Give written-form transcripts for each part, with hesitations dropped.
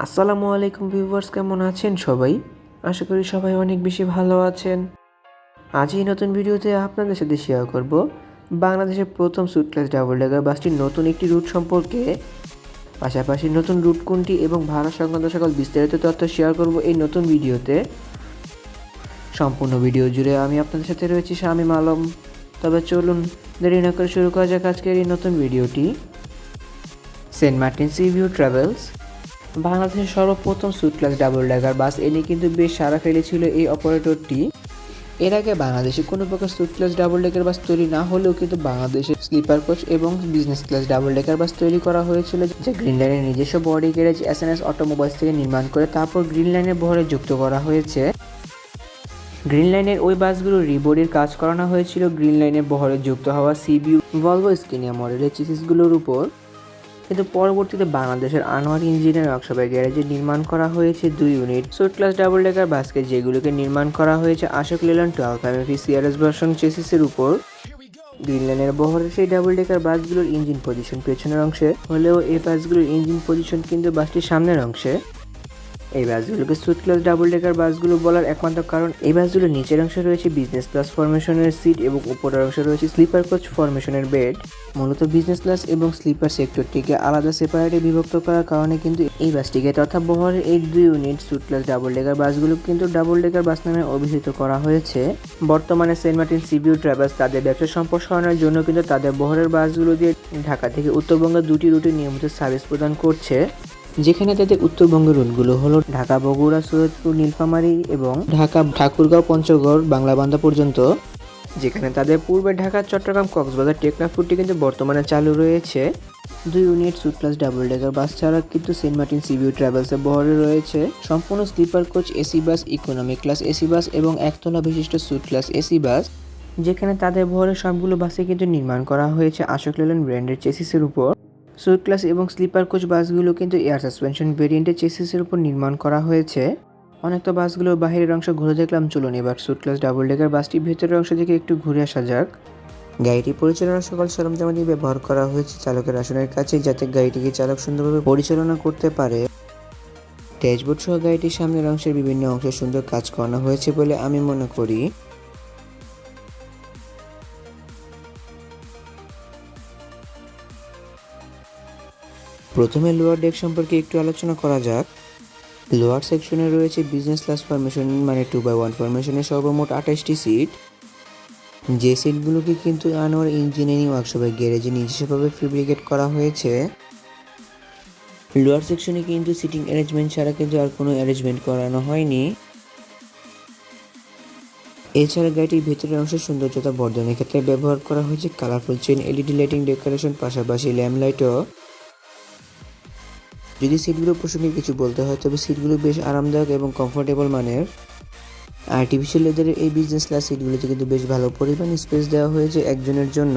আসসালামু আলাইকুম ভিউয়ার্স, কেমন আছেন সবাই? আশা করি সবাই অনেক বেশি ভালো আছেন। আজ এই নতুন ভিডিওতে আপনাদের সাথে শেয়ার করব বাংলাদেশের প্রথম সুট ক্লাস ডাবল ডেকার বাসটির নতুন একটি রুট সম্পর্কে। পাশাপাশি নতুন রুট কোনটি এবং ভাড়া সংক্রান্ত সকল বিস্তারিত তথ্য শেয়ার করব এই নতুন ভিডিওতে। সম্পূর্ণ ভিডিও জুড়ে আমি আপনাদের সাথে রয়েছি শামীম আলম। তবে চলুন দেরি না করে শুরু করা যাক আজকের এই নতুন ভিডিওটি। Saint Martin sea view travels বাংলাদেশের সর্বপ্রথম suite class double decker bus এনে কিন্তু বেশ সাড়া ফেলেছিল এই অপারেটরটি। এর আগে বাংলাদেশে কোনো প্রকার suite class double decker bus তৈরি না হলেও কিন্তু বাংলাদেশে স্লিপার কোচ এবং business class double decker bus তৈরি করা হয়েছিল, যা গ্রিন লাইনের নিজস্ব বডি গ্যারেজ এসএনএস অটোমোবাইলস থেকে নির্মাণ করে তারপর গ্রিন লাইনের বহরে যুক্ত করা হয়েছে। গ্রিন লাইনের ওই বাসগুলো রিবডির কাজ করানো হয়েছিল গ্রিন লাইনের বহরে যুক্ত হওয়া সিবিউ ভলভো স্কিনিয়া মডেলের চেসিসগুলোর উপর। কিন্তু পরবর্তীতে বাংলাদেশের আনোয়ার ইঞ্জিনিয়ার ওয়ার্কশপের গ্যারেজে নির্মাণ করা হয়েছে 2 unit suit class double decker বাসকে, যেগুলোকে নির্মাণ করা হয়েছে আশোক লেল্যান্ড 12 এমএফি সিআরএস ভার্সন চেসিসের উপর। গ্রিন লাইনের বহরের সেই ডাবল ডেকার বাসগুলোর ইঞ্জিন পজিশন পেছনের অংশে হলেও এই বাসগুলোর ইঞ্জিন পজিশন কিন্তু বাসটির সামনের অংশে। এই বাসগুলোকে সুট ক্লাস ডাবল ডেকার বাসগুলো বলার একমাত্র কারণ এই বাসগুলোর নিচের অংশে রয়েছে বিজনেস ক্লাস ফরমেশনের সিট এবং উপরের অংশে রয়েছে স্লিপার কোচ ফরমেশনের বেড। মূলত বিজনেস ক্লাস এবং স্লিপার সেক্টরটিকে আলাদা সেপারেটে বিভক্ত করার কারণে কিন্তু এই বাসটিকে তথা বহরের এই 2 unit suit class double decker বাসগুলো কিন্তু ডাবল ডেকার বাস নামে অভিহিত করা হয়েছে। বর্তমানে saint Martin sea view travels তাদের ব্যবসা সম্প্রসারণের জন্য কিন্তু তাদের বহরের বাসগুলো দিয়ে ঢাকা থেকে উত্তরবঙ্গের 2টি রুটে নিয়মিত সার্ভিস প্রদান করছে, যেখানে তাদের উত্তরবঙ্গের রুটগুলো হলো ঢাকা বগুড়া সৈয়দপুর নীলফামারী এবং ঢাকা ঠাকুরগাঁও পঞ্চগড় বাংলাবান্ধা পর্যন্ত, যেখানে তাদের পূর্বে ঢাকা চট্টগ্রাম কক্সবাজার টেকনাফ রুটটি কিন্তু বর্তমানে চালু রয়েছে। 2 unit suit class double decker bus ছাড়া কিন্তু সেন্ট মার্টিন সি ভিউ ট্রাভেলসের বহরে রয়েছে সম্পূর্ণ sleeper coach AC bus, economy class AC bus এবং একতলা বিশিষ্ট সুট ক্লাস এসি বাস, যেখানে তাদের বহরের সবগুলো বাসে কিন্তু নির্মাণ করা হয়েছে আশোক লেল্যান্ড ব্র্যান্ডের চেসিসের উপর। সুট ক্লাস এবং স্লিপার কোচ বাসগুলো কিন্তু এয়ার সাসপেনশন ভেরিয়েন্টের চেসিসের উপর নির্মাণ করা হয়েছে। অনেক তো বাসগুলোর বাহিরের অংশ ঘুরে দেখলাম, চলুন এবার সুট ক্লাস ডাবল ডেকার বাসটি ভেতরের অংশ থেকে একটু ঘুরে আসা যাক। গাড়িটি পরিচালনার সকল সরঞ্জামাদি ব্যবহার করা হয়েছে চালকের আসনের কাছে, যাতে গাড়িটিকে চালক সুন্দরভাবে পরিচালনা করতে পারে। ড্যাশবোর্ড সহ গাড়িটির সামনের অংশের বিভিন্ন অংশে সুন্দর কাজ করানো হয়েছে বলে আমি মনে করি। প্রথমে লোয়ার ডেক সম্পর্কে একটু আলোচনা করা যাক। লোয়ার সেকশনে রয়েছে বিজনেস ক্লাস ফরমেশন মানে 2x1 ফরমেশনের সর্বমোট 28টি সিট, যে সিটগুলোকে কিন্তু আনোয়ার ইঞ্জিনিয়ারিং ওয়ার্কশপের গ্যারেজে নিজস্বভাবে ফেব্রিকেট করা হয়েছে। লোয়ার সেকশনে কিন্তু সিটিং অ্যারেঞ্জমেন্ট ছাড়া কিন্তু আর কোনো অ্যারেঞ্জমেন্ট করানো হয়নি। এছাড়া গাড়িটির ভেতরের অংশের সৌন্দর্যতা বর্ধনের ক্ষেত্রে ব্যবহার করা হয়েছে colourful chain LED lighting decoration, পাশাপাশি ল্যাম্প লাইটও। যদি সিটগুলো প্রসঙ্গে কিছু বলতে হয় তবে সিটগুলো বেশ আরামদায়ক এবং কমফোর্টেবল মানের। আর্টিফিশিয়াল লেদারের এই বিজনেস ক্লাস সিটগুলোতে কিন্তু বেশ ভালো পরিমাণ স্পেস দেওয়া হয়েছে একজনের জন্য।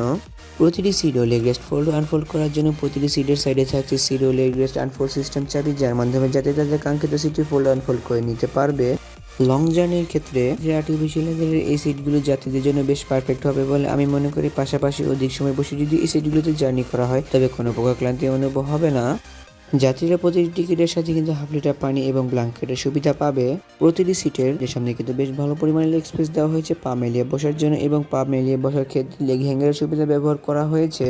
প্রতিটি সিট ও লেগ রেস্ট ফোল্ড আনফোল্ড করার জন্য প্রতিটি সিটের সাইডে থাকছে সিট ও লেগ রেস্ট আনফোল্ড সিস্টেম চাবি, যার মাধ্যমে যাতে তাদের কাঙ্ক্ষিত সিটটি ফোল্ড আনফোল্ড করে নিতে পারবে। লং জার্নির ক্ষেত্রে আর্টিফিশিয়াল লেদারের এই সিটগুলো যাত্রীদের জন্য বেশ পারফেক্ট হবে বলে আমি মনে করি। পাশাপাশি অধিক সময় বসে যদি এই সিটগুলোতে জার্নি করা হয় তবে কোনো প্রকার ক্লান্তি অনুভব হবে না। যাত্রীরা প্রতিটি টিকিটের সাথে কিন্তু হাফ লিটার পানি এবং ব্ল্যাঙ্কেটের সুবিধা পাবে। প্রতিটি সিটের সামনে কিন্তু বেশ ভালো পরিমাণে লেগ স্পেস দেওয়া হয়েছে পা মেলিয়ে বসার জন্য, এবং পা মেলিয়ে বসার ক্ষেত্রে লেগ হ্যাঙ্গারের সুবিধা ব্যবহার করা হয়েছে।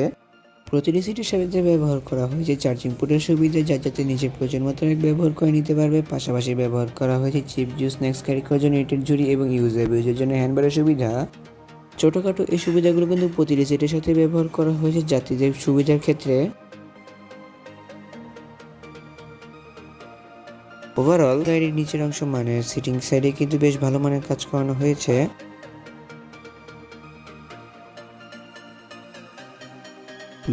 প্রতিটি সিটের সাথে ব্যবহার করা হয়েছে চার্জিং পোর্টের সুবিধা, যা যাতে নিজের প্রয়োজন মতো ব্যবহার করে নিতে পারবে। পাশাপাশি ব্যবহার করা হয়েছে চিপ জুস স্ন্যাক্স ক্যারি করার জন্য ইটের ঝুড়ি এবং ইউজের জন্য হ্যান্ডবারের সুবিধা। ছোটোখাটো এই সুবিধাগুলো কিন্তু প্রতিটি সিটের সাথে ব্যবহার করা হয়েছে যাত্রীদের সুবিধার ক্ষেত্রে। ওভারঅল গাড়ির নিচের অংশ মানে সিটিং সাইডে কিন্তু বেশ ভালো মানের কাজ করানো হয়েছে।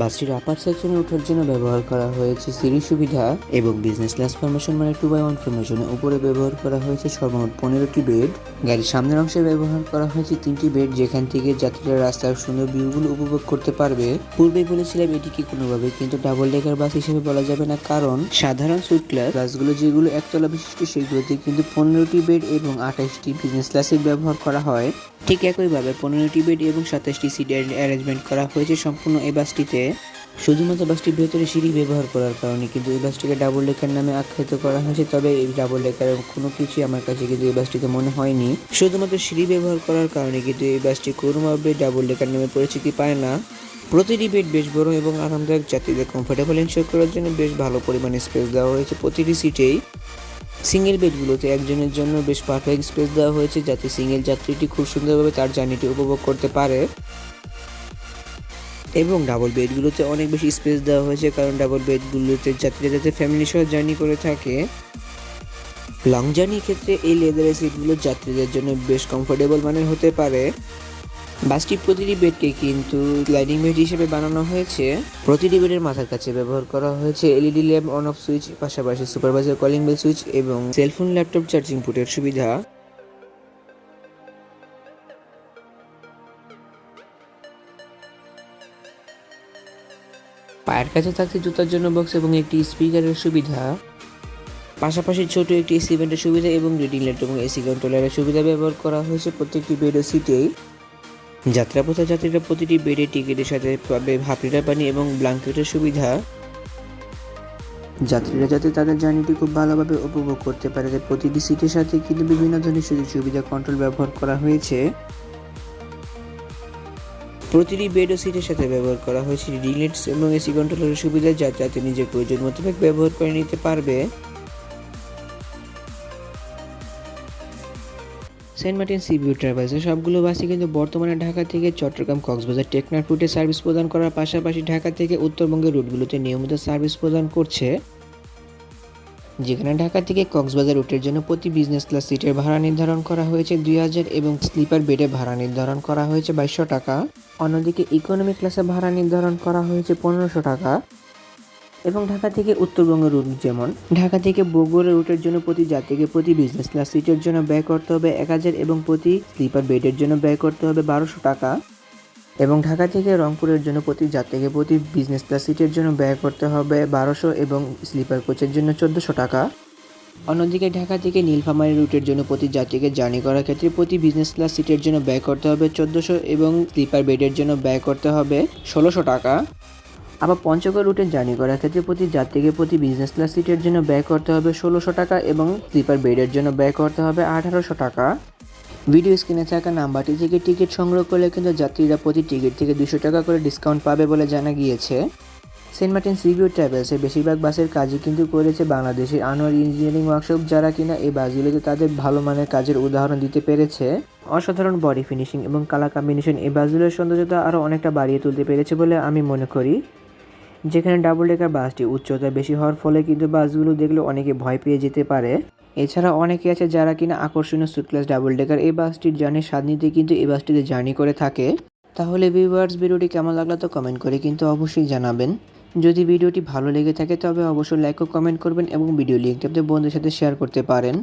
বাসটির আপার সেকশনে ওঠার জন্য ব্যবহার করা হয়েছে সিঁড়ি সুবিধা, এবং বিজনেস ক্লাস ফরমেশন মানে 2x1 ফরমেশনের উপরে ব্যবহার করা হয়েছে সর্বমোট 15টি বেড। গাড়ির সামনের অংশে ব্যবহার করা হয়েছে 3টি বেড, যেখান থেকে যাত্রীরা রাস্তার সুন্দর ভিউগুলো উপভোগ করতে পারবে। পূর্বেই বলেছিলাম এটিকে কোনোভাবে কিন্তু ডাবল ডেকার বাস হিসেবে বলা যাবে না, কারণ সাধারণ সুট ক্লাস বাসগুলো যেগুলো একতলা বিশিষ্ট সেগুলোতে কিন্তু 15টি বেড এবং 28টি বিজনেস ক্লাসের ব্যবহার করা হয়। ঠিক একইভাবে 15টি বেড এবং 27টি সিটের অ্যারেঞ্জমেন্ট করা হয়েছে সম্পূর্ণ এই বাসটিতে। শুধুমাত্র বাসটির ভেতরে সিঁড়ি ব্যবহার করার কারণে কিন্তু এই বাসটিকে ডাবল ডেকার নামে আখ্যায়িত করা হয়েছে। তবে এই ডাবল ডেকারের কোনো কিছুই আমার কাছে কিন্তু এই বাসটিতে মনে হয়নি। শুধুমাত্র সিঁড়ি ব্যবহার করার কারণে কিন্তু এই বাসটি কোনোভাবে ডাবল ডেকার নামে পরিচিতি পায় না। প্রতিটি বেড বেশ বড় এবং আরামদায়ক, যাত্রীদের কমফোর্টেবল এনশিওর করার জন্য বেশ ভালো পরিমাণে স্পেস দেওয়া হয়েছে প্রতিটি সিটেই। সিঙ্গেল বেডগুলোতে একজনের জন্য বেশ পারফেক্ট স্পেস দেওয়া হয়েছে, যাতে সিঙ্গেল যাত্রীটি খুব সুন্দরভাবে তার জার্নিটি উপভোগ করতে পারে। এবং ডাবল বেডগুলোতে অনেক বেশি স্পেস দেওয়া হয়েছে, কারণ ডাবল বেডগুলোতে যাত্রীরা যাতে ফ্যামিলি সহ জার্নি করে থাকে। লং জার্নির ক্ষেত্রে এই লেদারের সিটগুলো যাত্রীদের জন্য বেশ কমফোর্টেবল মানের হতে পারে। বাসটির প্রতিটি বেডকে কিন্তু স্লাইডিং বেড হিসেবে বানানো হয়েছে। প্রতিটি বেডের মাথার কাছে ব্যবহার করা হয়েছে LED lamp on off switch, পাশাপাশি সুপারভাইজার কলিং বেল সুইচ এবং সেলফোন ল্যাপটপ চার্জিং পোর্টের সুবিধা। পায়ের কাছে থাকছে জুতার জন্য বক্স এবং একটি স্পিকারের সুবিধা। পাশাপাশি ছোট একটি এসি ভেন্টের সুবিধা এবং রিডিং লাইট এবং এসি কন্ট্রোলারের সুবিধা ব্যবহার করা হয়েছে প্রত্যেকটি বেড ও সিটেই। যাত্রাপথে যাত্রীরা প্রতিটি বেডে টিকিটের সাথে পাবে হাফ লিটার পানি এবং ব্ল্যাঙ্কেটের সুবিধা। যাত্রীরা যাতে তাদের জার্নিটি খুব ভালোভাবে উপভোগ করতে পারে, তাই প্রতিটি সিটের সাথে কিন্তু বিভিন্ন ধরনের সুযোগ সুবিধা কন্ট্রোল ব্যবহার করা হয়েছে। প্রতিটি বেড ও সিটের সাথে ব্যবহার করা হয়েছে রিডিং লাইটস এবং এসি কন্ট্রোলারের সুবিধা, যা যাতে নিজের প্রয়োজন মোতাবেক ব্যবহার করে নিতে পারবে। সেন্ট মার্টিন সি ভিউ ট্রাভেলসের সবগুলো বাসই কিন্তু বর্তমানে ঢাকা থেকে চট্টগ্রাম, কক্সবাজার, টেকনাফ রুটে সার্ভিস প্রদান করার পাশাপাশি ঢাকা থেকে উত্তরবঙ্গের রুটগুলোতে নিয়মিত সার্ভিস প্রদান করছে। যেখানে ঢাকা থেকে কক্সবাজার রুটের জন্য প্রতি বিজনেস ক্লাস সিটের ভাড়া নির্ধারণ করা হয়েছে 2000 এবং স্লিপার বেডের ভাড়া নির্ধারণ করা হয়েছে 2200 টাকা। অন্যদিকে ইকোনমি ক্লাসে ভাড়া নির্ধারণ করা হয়েছে 1500 টাকা। এবং ঢাকা থেকে উত্তরবঙ্গ রুট, যেমন ঢাকা থেকে বগুড়া রুটের জন্য প্রতি যাত্রীকে প্রতি বিজনেস ক্লাস সিটের জন্য ব্যয় করতে হবে 1000 এবং প্রতি স্লিপার বেডের জন্য ব্যয় করতে হবে 1200 টাকা। এবং ঢাকা থেকে রংপুরের জন্য প্রতি যাত্রীকে প্রতি বিজনেস ক্লাস সিটের জন্য ব্যয় করতে হবে 1200 এবং স্লিপার কোচের জন্য 1400 টাকা। অন্যদিকে ঢাকা থেকে নীলফামারী রুটের জন্য প্রতি যাত্রীকে জার্নি করার ক্ষেত্রে প্রতি বিজনেস ক্লাস সিটের জন্য ব্যয় করতে হবে 1400 এবং স্লিপার বেডের জন্য ব্যয় করতে হবে 1600 টাকা। আবার পঞ্চগড় রুটে জার্নি করার ক্ষেত্রে প্রতি যাত্রীকে প্রতি বিজনেস ক্লাস সিটের জন্য ব্যয় করতে হবে 1600 টাকা এবং স্লিপার বেডের জন্য ব্যয় করতে হবে 1800 টাকা। ভিডিও স্ক্রিনে থাকা নাম্বারটি থেকে টিকিট সংগ্রহ করলে কিন্তু যাত্রীরা প্রতি টিকিট থেকে 200 টাকা করে ডিসকাউন্ট পাবে বলে জানা গিয়েছে। সেন্ট মার্টিন সি ভিউ ট্রাভেলসের বেশিরভাগ বাসের কাজই কিন্তু করেছে বাংলাদেশের আনোয়ার ইঞ্জিনিয়ারিং ওয়ার্কশপ, যারা কিনা এই বাসগুলোতে তাদের ভালো মানের কাজের উদাহরণ দিতে পেরেছে। অসাধারণ বডি ফিনিশিং এবং কালার কম্বিনেশন এই বাসগুলোর সৌন্দর্যতা আরও অনেকটা বাড়িয়ে তুলতে পেরেছে বলে আমি মনে করি। যেখানে ডাবল ডেকার বাসটি উচ্চতা বেশি হওয়ার ফলে কিন্তু বাসগুলো দেখলে অনেকে ভয় পেয়ে যেতে পারে। এছাড়া অনেকে আছে যারা কিনা আকর্ষণীয় সুটক্লাস ডাবল ডেকার এই বাসটির জার্নির স্বাদ নিতে কিন্তু এই বাসটিতে জার্নি করে থাকে। তাহলে ভিউয়ার্স, ভিডিওটি কেমন লাগলো তো কমেন্ট করে কিন্তু অবশ্যই জানাবেন। যদি ভিডিওটি ভালো লেগে থাকে তবে অবশ্যই লাইক ও কমেন্ট করবেন এবং ভিডিও লিঙ্কটি আপনাদের বন্ধুদের সাথে শেয়ার করতে পারেন।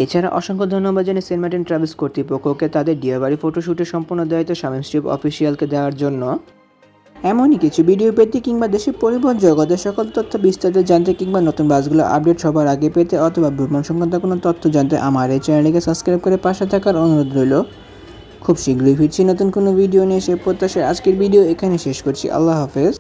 এছাড়া অসংখ্য ধন্যবাদ জানাই সেন্ট মার্টিন ট্রাভেলস কর্তৃপক্ষকে তাদের ডিয়াবাড়ি ফটোশ্যুটের সম্পূর্ণ দায়িত্ব শামীম স্ট্রিপ অফিসিয়ালকে দেওয়ার জন্য। এমনই কিছু ভিডিও পেতে কিংবা দেশের পরিবহন জগতের সকল তথ্য বিস্তারিত জানতে কিংবা নতুন বাসগুলো আপডেট সবার আগে পেতে অথবা ভ্রমণ সংক্রান্ত কোনো তথ্য জানতে আমার এই চ্যানেলটিকে সাবস্ক্রাইব করে পাশে থাকার অনুরোধ রইল। খুব শীঘ্রই ফিরছি নতুন কোনো ভিডিও নিয়ে, সে প্রত্যাশায় আজকের ভিডিও এখানে শেষ করছি। আল্লাহ হাফেজ।